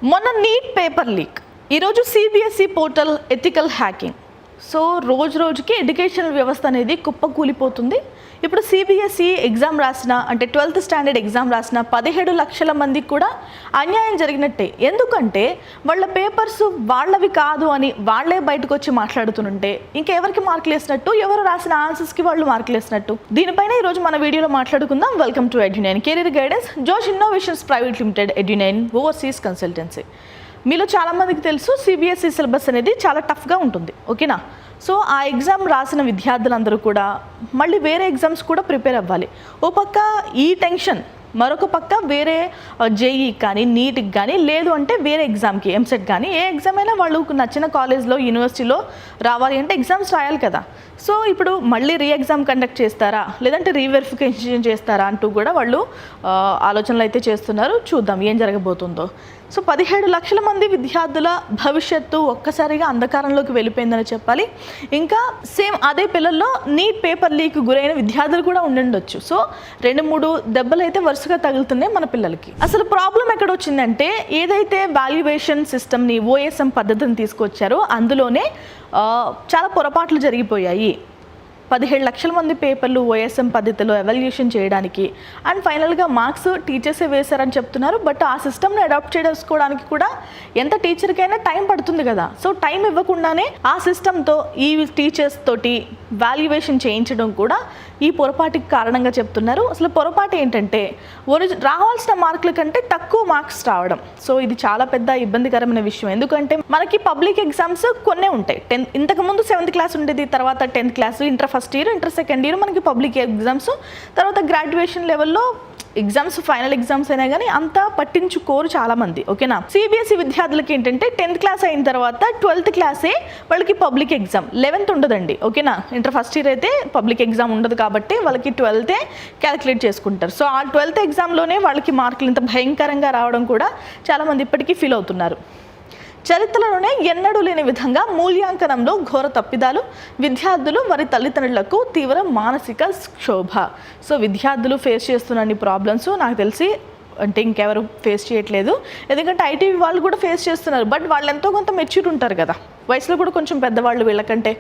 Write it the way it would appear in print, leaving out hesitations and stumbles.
మొన్న neat paper leak, ఈరోజు CBSE portal ethical hacking. So రోజు రోజుకి ఎడ్యుకేషనల్ వ్యవస్థ అనేది కుప్పకూలిపోతుంది. ఇప్పుడు సిబిఎస్ఈ ఎగ్జామ్ రాసిన, అంటే 12th స్టాండర్డ్ ఎగ్జామ్ రాసిన 17 లక్షల మందికి కూడా అన్యాయం జరిగినట్టే. ఎందుకంటే వాళ్ళ పేపర్స్ వాళ్ళవి కాదు అని వాళ్ళే బయటకు వచ్చి మాట్లాడుతుంటే ఇంకెవరికి మార్కులు వేసినట్టు, ఎవరు రాసిన ఆన్సర్స్కి వాళ్ళు మార్కులు వేసినట్టు. దీనిపైన ఈరోజు మన వీడియోలో మాట్లాడుకుందాం. Welcome to Edunine career guidance, Josh innovations private limited, Edunine overseas consultancy. మీలో చాలామందికి తెలుసు సిబిఎస్ఈ సిలబస్ అనేది చాలా టఫ్గా ఉంటుంది, ఓకేనా. సో ఆ ఎగ్జామ్ రాసిన విద్యార్థులందరూ కూడా మళ్ళీ వేరే ఎగ్జామ్స్ కూడా ప్రిపేర్ అవ్వాలి. ఓ పక్క ఈ టెన్షన్, మరొక పక్క వేరే జేఈ కానీ నీట్కి కానీ, లేదు అంటే వేరే ఎగ్జామ్కి ఎంసెట్ కానీ, ఏ ఎగ్జామ్ అయినా వాళ్ళు నచ్చిన కాలేజ్లో యూనివర్సిటీలో రావాలి అంటే ఎగ్జామ్స్ రాయాలి కదా. సో ఇప్పుడు మళ్ళీ రీ ఎగ్జామ్ కండక్ట్ చేస్తారా, లేదంటే రీవెరిఫికేషన్ చేస్తారా అంటూ కూడా వాళ్ళు ఆలోచనలు అయితే చేస్తున్నారు. చూద్దాం ఏం జరగబోతుందో. సో 17 లక్షల మంది విద్యార్థుల భవిష్యత్తు ఒక్కసారిగా అంధకారంలోకి వెళ్ళిపోయిందని చెప్పాలి. ఇంకా సేమ్ అదే పిల్లల్లో నీట్ పేపర్ లీక్ గురైన విద్యార్థులు కూడా ఉండుండొచ్చు. సో 2-3 దెబ్బలు అయితే వరుసగా తగులుతున్నాయి మన పిల్లలకి. అసలు ప్రాబ్లం ఎక్కడ వచ్చిందంటే, ఏదైతే వాల్యుయేషన్ సిస్టమ్ని ఓఎస్ఎం పద్ధతిని తీసుకొచ్చారో అందులోనే చాలా పొరపాట్లు జరిగిపోయాయి. 17 లక్షల మంది పేపర్లు ఓఎస్ఎం పద్ధతిలో ఎవాల్యుయేషన్ చేయడానికి, అండ్ ఫైనల్గా మార్క్స్ టీచర్సే వేశారని చెప్తున్నారు. బట్ ఆ సిస్టమ్ని అడాప్ట్ చేసుకోవడానికి కూడా ఎంత టీచర్కైనా టైం పడుతుంది కదా. సో టైం ఇవ్వకుండానే ఆ సిస్టమ్తో ఈ టీచర్స్ తోటి వాల్యుయేషన్ చేయించడం కూడా ఈ పొరపాటుకి కారణంగా చెప్తున్నారు. అసలు పొరపాటు ఏంటంటే, రావాల్సిన మార్కుల కంటే తక్కువ మార్క్స్ రావడం. సో ఇది చాలా పెద్ద ఇబ్బందికరమైన విషయం. ఎందుకంటే మనకి పబ్లిక్ ఎగ్జామ్స్ కొన్నే ఉంటాయి. ఇంతకుముందు 7th క్లాస్ ఉండేది, తర్వాత 10th class, inter first year, inter second year మనకి పబ్లిక్ ఎగ్జామ్స్, తర్వాత గ్రాడ్యుయేషన్ లెవెల్లో ఎగ్జామ్స్, ఫైనల్ ఎగ్జామ్స్ అయినా కానీ అంతా పట్టించుకోరు చాలామంది, ఓకేనా. సిబిఎస్ఈ విద్యార్థులకి ఏంటంటే 10th క్లాస్ అయిన తర్వాత 12th క్లాసే వాళ్ళకి పబ్లిక్ ఎగ్జామ్, 11th ఉండదండి, ఓకేనా. ఇంటర్ ఫస్ట్ ఇయర్ అయితే పబ్లిక్ ఎగ్జామ్ ఉండదు కాబట్టి వాళ్ళకి 12th క్యాలిక్యులేట్ చేసుకుంటారు. సో ఆ 12th ఎగ్జామ్లోనే వాళ్ళకి మార్కులు ఇంత భయంకరంగా రావడం కూడా చాలామంది ఇప్పటికీ ఫీల్ అవుతున్నారు. చరిత్రలోనే ఎన్నడూ లేని విధంగా మూల్యాంకనంలో ఘోర తప్పిదాలు, విద్యార్థులు వారి తల్లిదండ్రులకు తీవ్ర మానసిక క్షోభ. సో విద్యార్థులు ఫేస్ చేస్తున్న ప్రాబ్లమ్స్ నాకు తెలిసి అంటే ఇంకెవరు ఫేస్ చేయట్లేదు. ఎందుకంటే ఐటీ వాళ్ళు కూడా ఫేస్ చేస్తున్నారు. బట్ వాళ్ళు ఎంతో కొంత మెచ్యూర్ ఉంటారు కదా, వయసులో కూడా కొంచెం పెద్దవాళ్ళు వీళ్ళకంటే.